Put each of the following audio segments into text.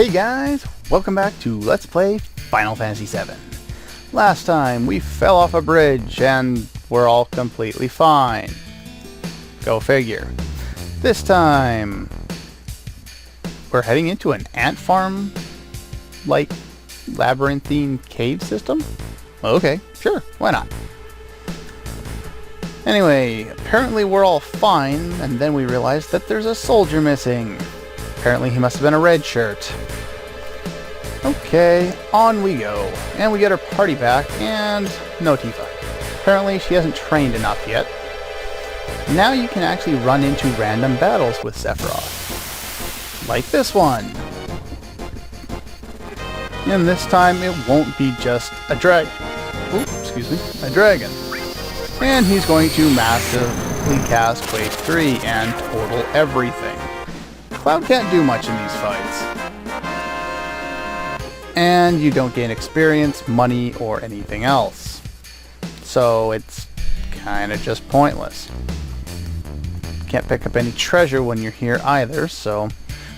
Hey guys, welcome back to Let's Play Final Fantasy VII. Last time we fell off a bridge and we're all completely fine. Go figure. This time we're heading into an ant farm like labyrinthine cave system? Okay, sure, why not? Anyway, apparently we're all fine, and then we realized that there's a soldier missing. Apparently he must have been a red shirt. Okay, on we go. And we get our party back, and no Tifa. Apparently she hasn't trained enough yet. Now you can actually run into random battles with Sephiroth. Like this one. And this time it won't be just a dragon. A dragon. And he's going to massively cast Wave 3 and total everything. Cloud can't do much in these fights. And you don't gain experience, money, or anything else. So it's kind of just pointless. Can't pick up any treasure when you're here either, so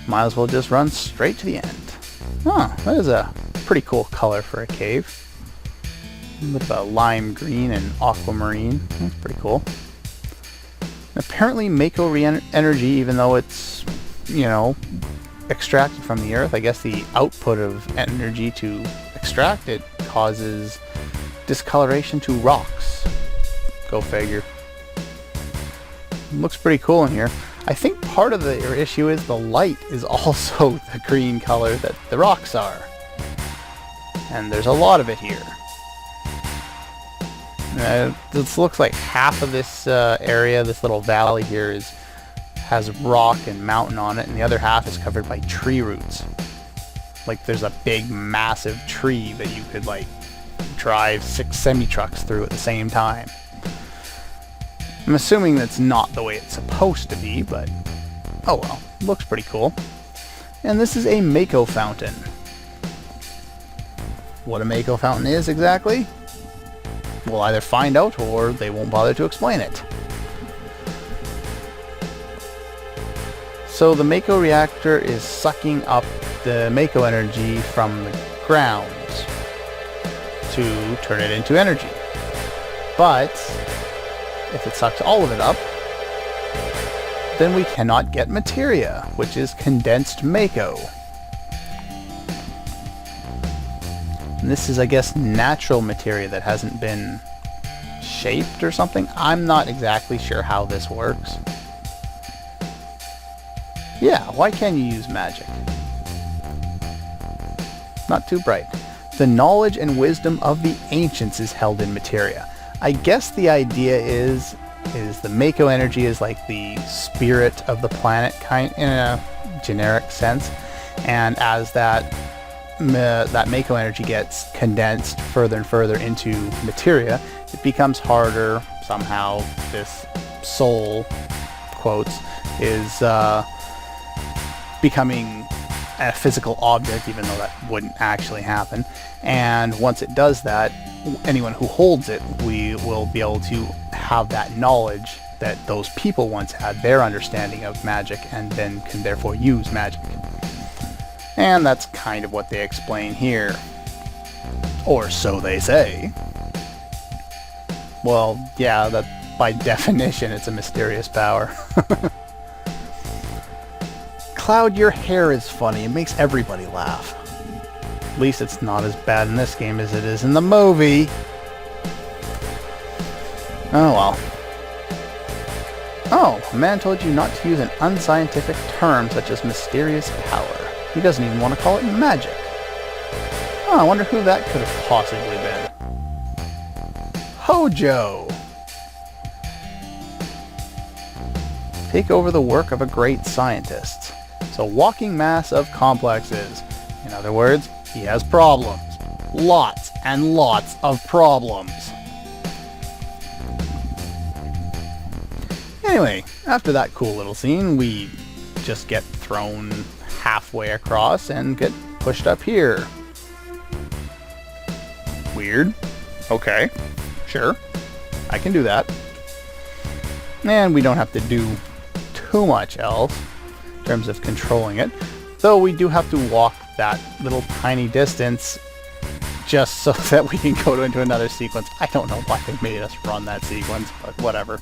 might as well just run straight to the end. Oh, that is a pretty cool color for a cave. With a lime green and aquamarine. That's pretty cool. Apparently Mako energy, even though it's, you know, extracted from the earth, I guess the output of energy to extract it causes discoloration to rocks. Go figure. Looks pretty cool in here. I think part of the issue is the light is also the green color that the rocks are. And there's a lot of it here. This looks like half of this area, this little valley here, has rock and mountain on it, and the other half is covered by tree roots. Like there's a big, massive tree that you could like drive 6 semi-trucks through at the same time. I'm assuming that's not the way it's supposed to be, but oh well, looks pretty cool. And this is a Mako fountain. What a Mako fountain is exactly? We'll either find out or they won't bother to explain it. So the Mako reactor is sucking up the Mako energy from the ground to turn it into energy. But if it sucks all of it up, then we cannot get materia, which is condensed Mako. And this is, I guess, natural materia that hasn't been shaped or something. I'm not exactly sure how this works. Yeah, why can't you use magic? Not too bright. The knowledge and wisdom of the ancients is held in materia. I guess the idea is the Mako energy is like the spirit of the planet, kind in a generic sense. And as that Mako energy gets condensed further and further into materia, it becomes harder. Somehow this soul, quotes, is becoming a physical object, even though that wouldn't actually happen. And once it does that, anyone who holds it, we will be able to have that knowledge that those people once had, their understanding of magic, and then can therefore use magic. And that's kind of what they explain here. Or so they say. Well, yeah, that by definition it's a mysterious power. Cloud, your hair is funny. It makes everybody laugh. At least it's not as bad in this game as it is in the movie. Oh well. Oh, a man told you not to use an unscientific term such as mysterious power. He doesn't even want to call it magic. Oh, I wonder who that could have possibly been. Hojo! Take over the work of a great scientist. It's a walking mass of complexes. In other words, he has problems. Lots and lots of problems. Anyway, after that cool little scene, we just get thrown halfway across and get pushed up here. Weird. Okay. Sure. I can do that. And we don't have to do too much else in terms of controlling it. Though we do have to walk that little tiny distance just so that we can go into another sequence. I don't know why they made us run that sequence, but whatever.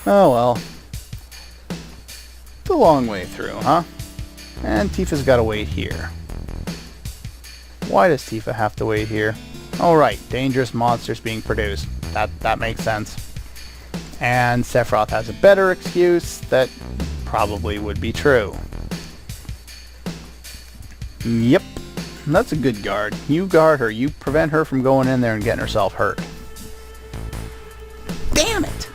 Oh well. It's a long way through, huh? And Tifa's gotta wait here. Why does Tifa have to wait here? Oh right, dangerous monsters being produced. That makes sense. And Sephiroth has a better excuse that probably would be true. Yep. That's a good guard. You guard her. You prevent her from going in there and getting herself hurt. Damn it!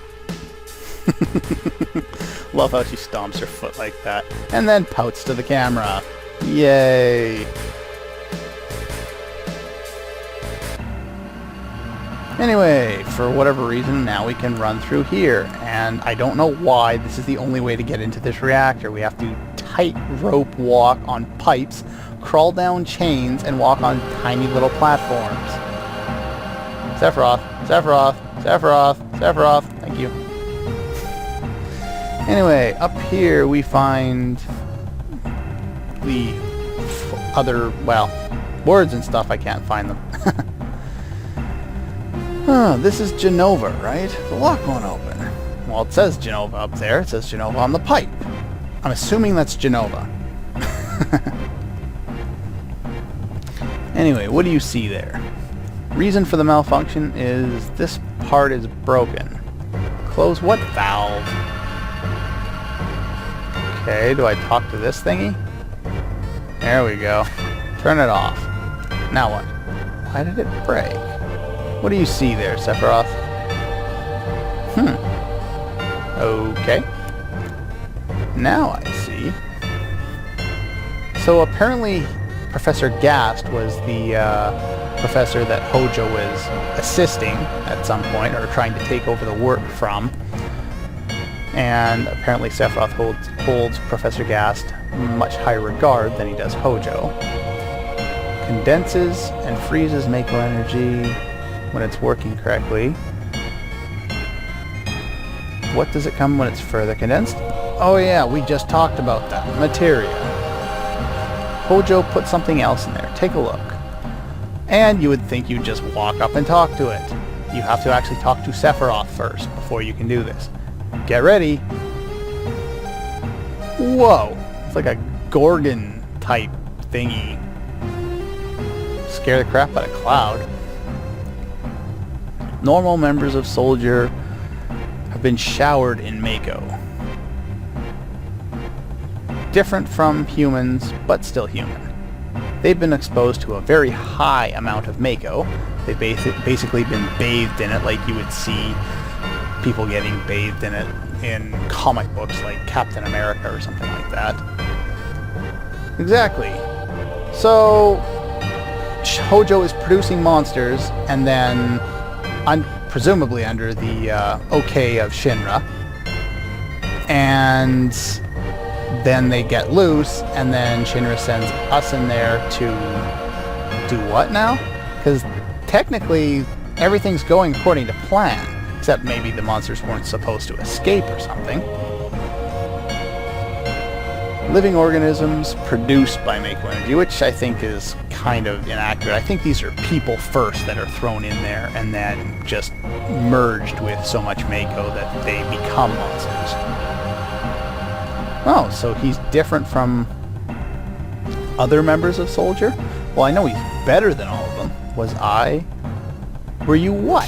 Love how she stomps her foot like that. And then pouts to the camera. Yay! Anyway, for whatever reason, now we can run through here. And I don't know why this is the only way to get into this reactor. We have to tightrope walk on pipes, crawl down chains, and walk on tiny little platforms. Sephiroth, Sephiroth, Sephiroth, Sephiroth. Thank you. Anyway, up here we find the other, well, words and stuff. I can't find them. This is Genova, right? The lock won't open. Well, it says Genova up there. It says Genova on the pipe. I'm assuming that's Genova. Anyway, what do you see there? Reason for the malfunction is this part is broken. Close what valve? Okay, do I talk to this thingy? There we go. Turn it off. Now what? Why did it break? What do you see there, Sephiroth? Okay. Now I see. So apparently Professor Gast was the professor that Hojo was assisting at some point, or trying to take over the work from. And apparently Sephiroth holds Professor Gast much higher regard than he does Hojo. Condenses and freezes Mako energy when it's working correctly. What does it come when it's further condensed? Oh yeah, we just talked about that. Materia. Hojo put something else in there. Take a look. And you would think you'd just walk up and talk to it. You have to actually talk to Sephiroth first before you can do this. Get ready. Whoa. It's like a Gorgon type thingy. Scare the crap out of Cloud. Normal members of Soldier have been showered in Mako. Different from humans, but still human. They've been exposed to a very high amount of Mako. They've basically been bathed in it like you would see people getting bathed in it in comic books like Captain America or something like that. Exactly. So Hojo is producing monsters, and then presumably under the okay of Shinra, and then they get loose, and then Shinra sends us in there to do what now? Because technically everything's going according to plan, except maybe the monsters weren't supposed to escape or something. Living organisms produced by Mako energy, which I think is kind of inaccurate. I think these are people first that are thrown in there and then just merged with so much Mako that they become monsters. Oh, so he's different from other members of Soldier? Well, I know he's better than all of them. Was I? Were you what?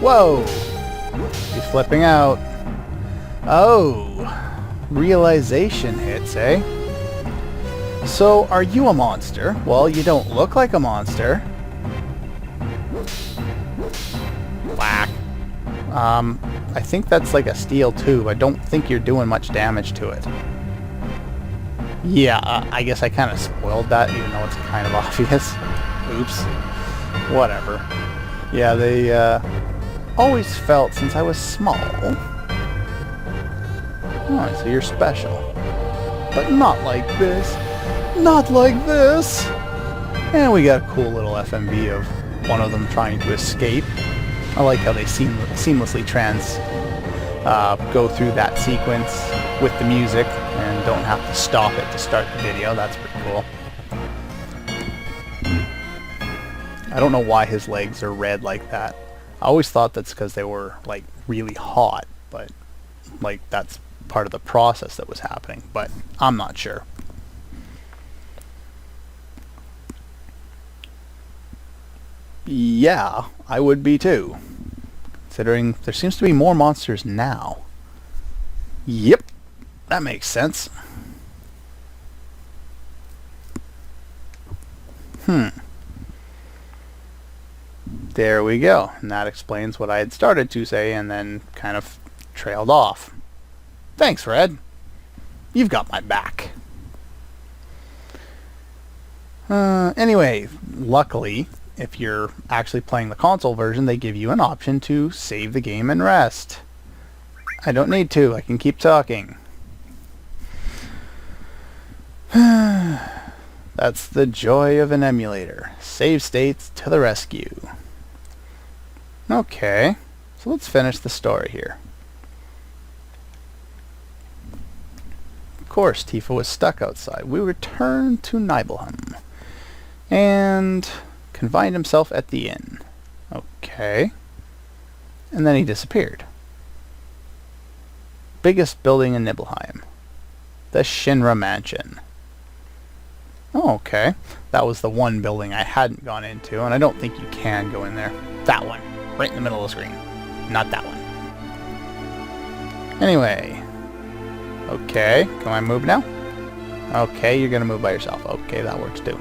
Whoa! He's flipping out. Oh! Realization hits, eh? So, are you a monster? Well, you don't look like a monster. Whack. I think that's like a steel tube. I don't think you're doing much damage to it. Yeah, I guess I kind of spoiled that, even though it's kind of obvious. Oops. Whatever. Yeah, they always felt since I was small. Oh, so you're special. But not like this. Not like this! And we got a cool little FMV of one of them trying to escape. I like how they seamlessly go through that sequence with the music and don't have to stop it to start the video. That's pretty cool. I don't know why his legs are red like that. I always thought that's because they were like really hot, but like that's part of the process that was happening, but I'm not sure. Yeah, I would be too, considering there seems to be more monsters now. Yep, that makes sense. There we go. And that explains what I had started to say and then kind of trailed off. Thanks, Red. You've got my back. Anyway, luckily, if you're actually playing the console version, they give you an option to save the game and rest. I don't need to. I can keep talking. That's the joy of an emulator. Save states to the rescue. Okay, so let's finish the story here. Of course, Tifa was stuck outside. We returned to Nibelheim and confined himself at the inn. Okay. And then he disappeared. Biggest building in Nibelheim. The Shinra Mansion. Oh, okay. That was the one building I hadn't gone into, and I don't think you can go in there. That one. Right in the middle of the screen. Not that one. Anyway. Okay. Can I move now? Okay, you're gonna move by yourself. Okay, that works too.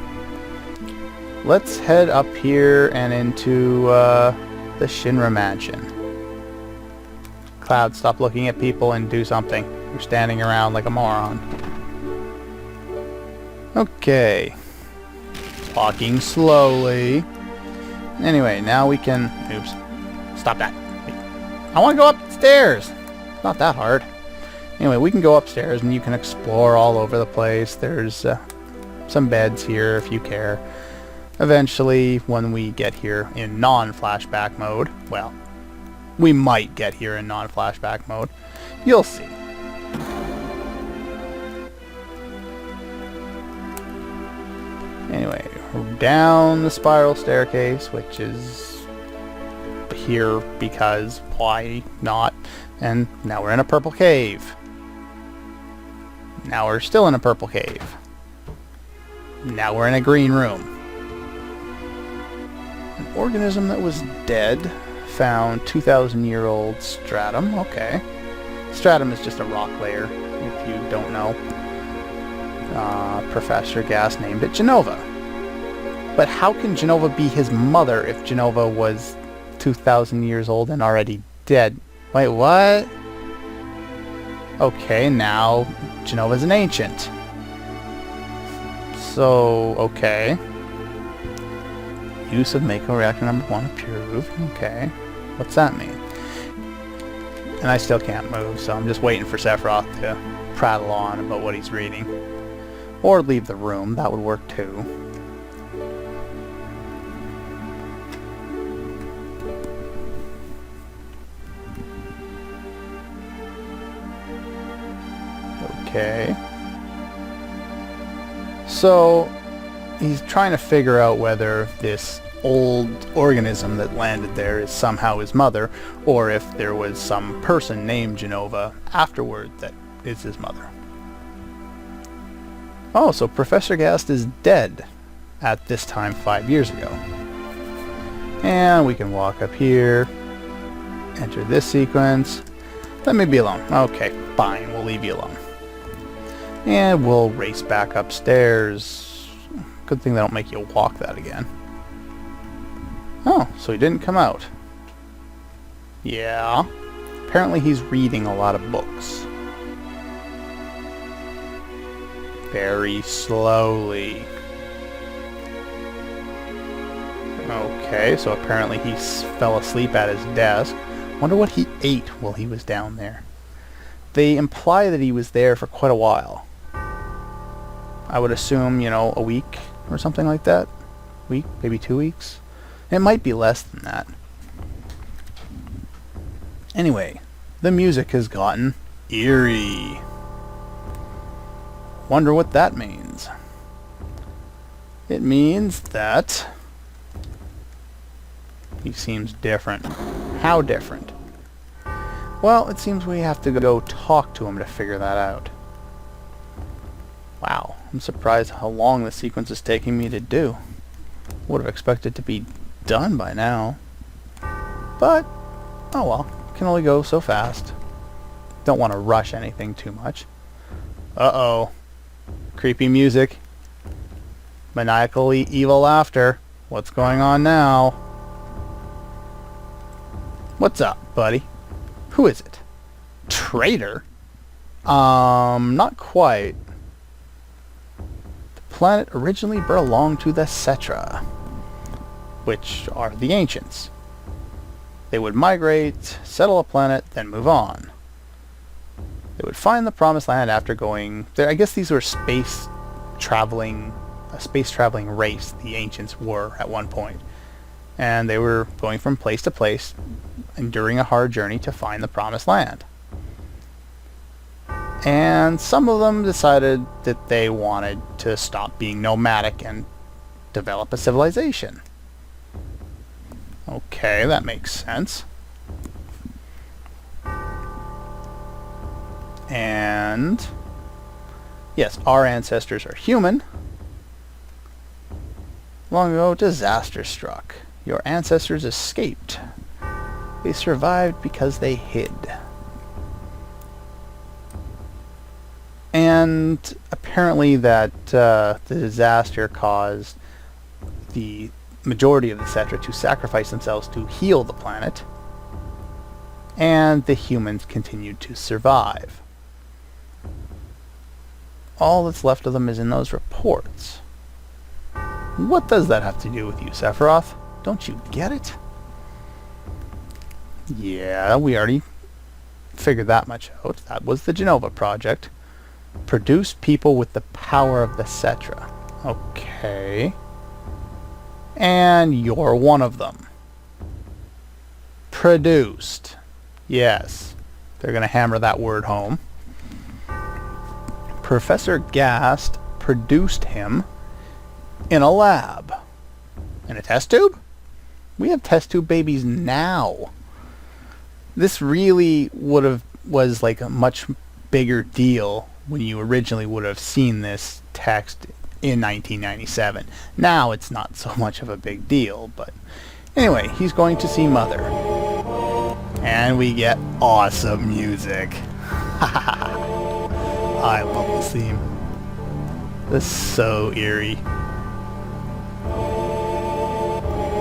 Let's head up here and into the Shinra Mansion. Cloud, stop looking at people and do something. You're standing around like a moron. Okay. Walking slowly. Anyway, now we can... Oops. Stop that. I want to go upstairs. It's not that hard. Anyway, we can go upstairs and you can explore all over the place. There's some beds here if you care. Eventually, when we get here in non-flashback mode, well, we might get here in non-flashback mode. You'll see. Anyway, down the spiral staircase, which is here because why not? And now we're in a purple cave. Now we're still in a purple cave. Now we're in a green room. An organism that was dead found 2,000-year-old stratum. Okay. Stratum is just a rock layer, if you don't know. Professor Gas named it Genova. But how can Genova be his mother if Genova was 2,000 years old and already dead? Wait, what? Okay, now Genova's an ancient. So, okay. Use of Mako reactor number 1 approved. Okay. What's that mean? And I still can't move, so I'm just waiting for Sephiroth to prattle on about what he's reading. Or leave the room, that would work too. Okay. So, he's trying to figure out whether this old organism that landed there is somehow his mother, or if there was some person named Genova afterward that is his mother. Oh, so Professor Gast is dead at this time 5 years ago. And we can walk up here, enter this sequence. Let me be alone. Okay, fine, we'll leave you alone. And we'll race back upstairs. Good thing they don't make you walk that again. Oh, so he didn't come out. Yeah. Apparently he's reading a lot of books. Very slowly. Okay, so apparently he fell asleep at his desk. Wonder what he ate while he was down there. They imply that he was there for quite a while. I would assume, you know, a week or something like that. Week, maybe 2 weeks. It might be less than that. Anyway, the music has gotten eerie. Wonder what that means. It means that He seems different. How different? Well, it seems we have to go talk to him to figure that out. Wow, I'm surprised how long the sequence is taking me to do. Would have expected to be done by now. But, oh well, can only go so fast. Don't want to rush anything too much. Uh-oh. Creepy music. Maniacally evil laughter. What's going on now? What's up, buddy? Who is it? Traitor? Not quite. The planet originally belonged to the Cetra, which are the ancients. They would migrate, settle a planet, then move on. They would find the promised land after going... I guess these were a space traveling race, the ancients were at one point. And they were going from place to place, enduring a hard journey to find the promised land. And some of them decided that they wanted to stop being nomadic and develop a civilization. Okay, that makes sense. And yes, our ancestors are human. Long ago, disaster struck. Your ancestors escaped. They survived because they hid. And apparently that the disaster caused the majority of the Cetra to sacrifice themselves to heal the planet. And the humans continued to survive. All that's left of them is in those reports. What does that have to do with you, Sephiroth? Don't you get it? Yeah, we already figured that much out. That was the Genova project. Produce people with the power of the Cetra. Okay. And you're one of them. Produced. Yes. They're going to hammer that word home. Professor Gast produced him in a lab. In a test tube? We have test tube babies now. This really was like a much bigger deal when you originally would have seen this text in 1997. Now it's not so much of a big deal, but anyway, he's going to see Mother. And we get awesome music. I love this theme. This is so eerie.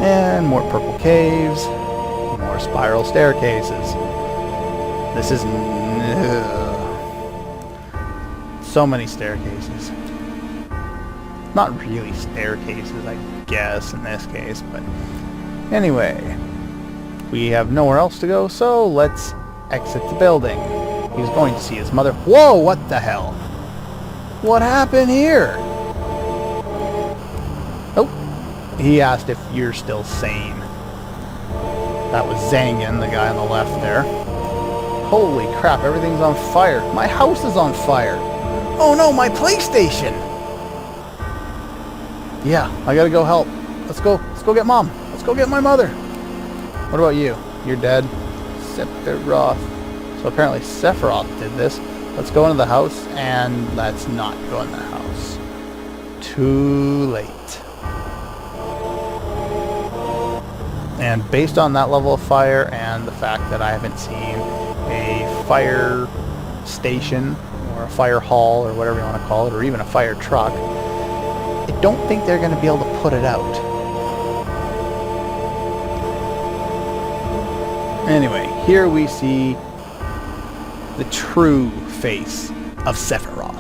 And more purple caves. More spiral staircases. This is... so many staircases. Not really staircases, I guess, in this case, but... Anyway. We have nowhere else to go, so let's exit the building. He's going to see his mother. Whoa, what the hell? What happened here? Oh, he asked if you're still sane. That was Zangan, the guy on the left there. Holy crap, everything's on fire. My house is on fire. Oh no, my PlayStation! Yeah, I gotta go help. Let's go get Mom. Let's go get my mother. What about you? You're dead. Sephiroth. So apparently Sephiroth did this. Let's go into the house, and let's not go in the house. Too late. And based on that level of fire, and the fact that I haven't seen a fire station, or a fire hall, or whatever you want to call it, or even a fire truck, I don't think they're going to be able to put it out. Anyway, here we see the true face of Sephiroth.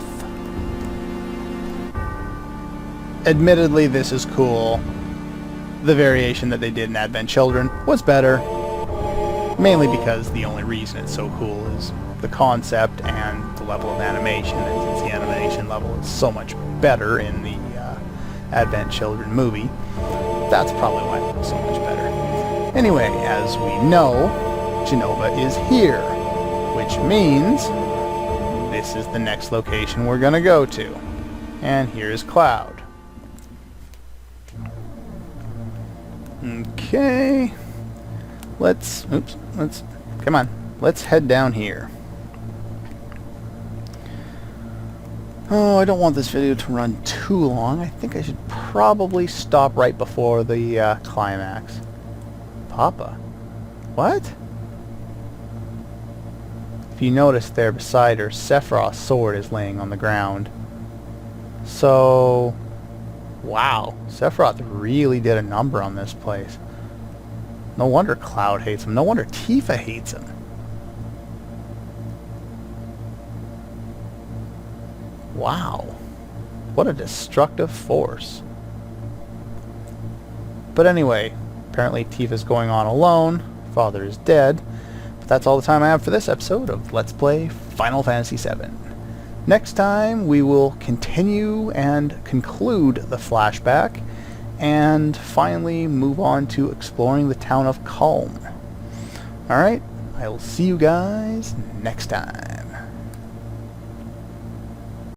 Admittedly, this is cool. The variation that they did in Advent Children was better, mainly because the only reason it's so cool is the concept and the level of animation, and since the animation level is so much better in the Advent Children movie, that's probably why it looks so much better. Anyway, as we know, Genova is here, which means this is the next location we're gonna go to. And here's Cloud. Okay. Come on. Let's head down here. Oh, I don't want this video to run too long. I think I should probably stop right before the climax. Papa? What? If you notice there beside her, Sephiroth's sword is laying on the ground. So, wow, Sephiroth really did a number on this place. No wonder Cloud hates him. No wonder Tifa hates him. Wow, what a destructive force. But anyway, apparently Tifa's going on alone. Father is dead. But that's all the time I have for this episode of Let's Play Final Fantasy VII. Next time we will continue and conclude the flashback and finally move on to exploring the town of Kalm. Alright, I will see you guys next time.